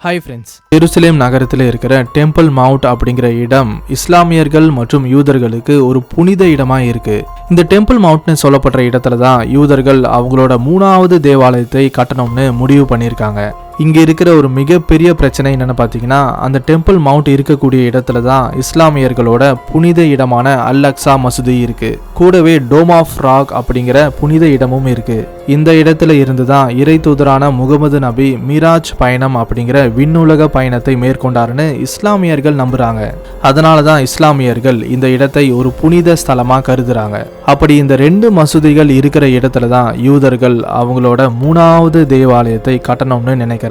Hi friends, Jerusalem நகரத்தில் இருக்கிற temple mount அப்படிங்கிற இடம் இஸ்லாமியர்கள் மற்றும் யூதர்களுக்கு ஒரு புனித இடமா இருக்கு. இந்த டெம்பிள் மவுண்ட்னு சொல்லப்படுற இடத்துல தான் யூதர்கள் அவங்களோட 3வது தேவாலயத்தை கட்டணும்னு முடிவு பண்ணியிருக்காங்க. இங்க இருக்கிற ஒரு மிகப்பெரிய பிரச்சனை என்னன்னு பார்த்தீங்கன்னா, அந்த டெம்பிள் மவுண்ட் இருக்கக்கூடிய இடத்துல தான் இஸ்லாமியர்களோட புனித இடமான அல் அக்ஸா மசூதி இருக்கு. கூடவே டோம் ஆஃப் ராக் அப்படிங்கிற புனித இடமும் இருக்கு. இந்த இடத்துல இருந்து தான் இறை தூதரான முகமது நபி மிராஜ் பயணம் அப்படிங்கிற விண்ணுலக பயணத்தை மேற்கொண்டாருன்னு இஸ்லாமியர்கள் நம்புறாங்க. அதனால தான் இஸ்லாமியர்கள் இந்த இடத்தை ஒரு புனித ஸ்தலமா கருதுறாங்க. அப்படி இந்த 2 மசூதிகள் இருக்கிற இடத்துல தான் யூதர்கள் அவங்களோட 3வது தேவாலயத்தை கட்டணும்னு நினைக்கிறாங்க.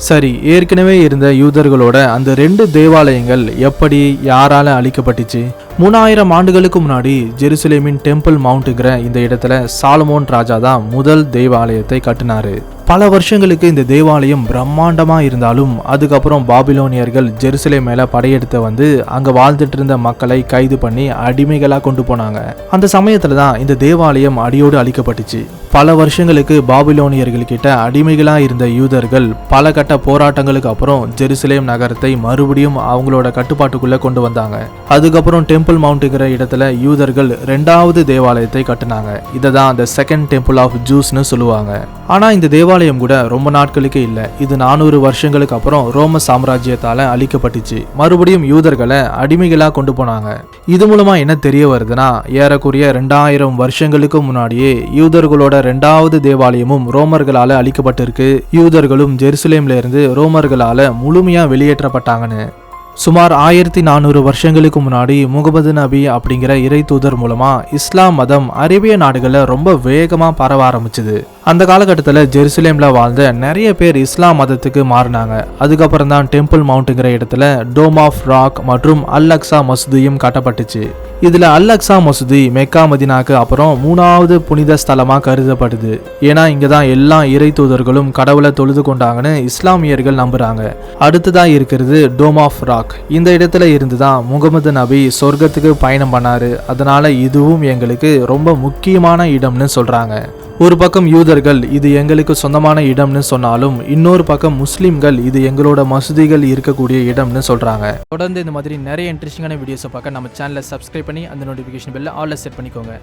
சரி, ஏற்கனவே இருந்த யூதர்களோட அந்த 2 தேவாலயங்கள் எப்படி யாரால அழிக்கப்பட்டுச்சு? 3000 ஆண்டுகளுக்கு முன்னாடி ஜெருசலேமின் டெம்பிள் மவுண்ட்ங்கிற இந்த இடத்துல சாலமோன் ராஜா தான் முதல் தேவாலயத்தை கட்டினாரு. பல வருஷங்களுக்கு இந்த தேவாலயம் பிரம்மாண்டமா இருந்தாலும் அதுக்கப்புறம் பாபிலோனியர்கள் ஜெருசலேம் மேல படையெடுத்து வந்து அங்க வாழ்ந்துட்டு இருந்த மக்களை கைது பண்ணி அடிமைகளா கொண்டு போனாங்க. அந்த சமயத்துல தான் இந்த தேவாலயம் அடியோடு அழிக்கப்பட்டுச்சு. பல வருஷங்களுக்கு பாபிலோனியர்கள் கிட்ட அடிமைகளா இருந்த யூதர்கள் பல கட்ட போராட்டங்களுக்கு அப்புறம் ஜெருசலேம் நகரத்தை மறுபடியும் அவங்களோட கட்டுப்பாட்டுக்குள்ள கொண்டு வந்தாங்க. அதுக்கப்புறம் டெம்பிள் மவுண்ட்ங்கிற இடத்துல யூதர்கள் 2வது தேவாலயத்தை கட்டினாங்க. இதை தான் அந்த செகண்ட் டெம்பிள் ஆஃப் ஜூஸ்னு சொல்லுவாங்க. ஆனா இந்த தேவாலயம் கூட ரொம்ப நாட்களுக்கு இல்லை. இது 400 வருஷங்களுக்கு அப்புறம் ரோம சாம்ராஜ்யத்தால அழிக்கப்பட்டுச்சு. மறுபடியும் யூதர்களை அடிமைகளா கொண்டு போனாங்க. இது மூலமா என்ன தெரிய வருதுன்னா, ஏறக்குறைய 2000 வருஷங்களுக்கு முன்னாடியே யூதர்களோட 2வது தேவாலயமும் ரோமர்களால அழிக்கப்பட்டிருக்கு. யூதர்களும் ஜெருசலேம்ல இருந்து ரோமர்களால முழுமையா வெளியேற்றப்பட்டாங்கன்னு. சுமார் 1400 வருஷங்களுக்கு முன்னாடி முகமது நபி அப்படிங்கிற இறை தூதர் மூலமா இஸ்லாம் மதம் அரேபிய நாடுகளில் ரொம்ப வேகமா பரவ ஆரம்பிச்சுது. அந்த காலகட்டத்தில் ஜெருசலேம்ல வாழ்ந்த நிறைய பேர் இஸ்லாம் மதத்துக்கு மாறினாங்க. அதுக்கப்புறம் தான் டெம்பிள் மவுண்ட்ங்கிற இடத்துல டோம் ஆஃப் ராக் மற்றும் அல் அக்ஸா மசூதியும் கட்டப்பட்டுச்சு. இதுல அல் அக்ஸா மசூதி மெக்கா மதினாக்கு அப்புறம் 3வது புனித ஸ்தலமா கருதப்படுது. ஏன்னா இங்கதான் எல்லா இறை தூதர்களும் கடவுளை தொழுது கொண்டாங்கன்னு இஸ்லாமியர்கள் நம்புறாங்க. அடுத்ததா இருக்கிறது டோம் ஆஃப் ராக். இந்த இடத்துல இருந்துதான் முகமது நபி சொர்க்கத்துக்கு பயணம் பண்ணாரு. அதனால இதுவும் எங்களுக்கு ரொம்ப முக்கியமான இடம்னு சொல்றாங்க. ஒரு பக்கம் யூதர்கள் இது எங்களுக்கு சொந்தமான இடம்னு சொன்னாலும் இன்னொரு பக்கம் முஸ்லிம்கள் இது எங்களோட மசூதிகள் இருக்கக்கூடிய இடம்னு சொல்றாங்க. தொடர்ந்து இந்த மாதிரி நிறைய இன்ட்ரெஸ்டிங்கான வீடியோஸை பார்க்க நம்ம சேனலை சப்ஸ்கிரைப் பண்ணி அந்த நோட்டிஃபிகேஷன் பெல்ல ஆல்ல செட் பண்ணிக்கோங்க.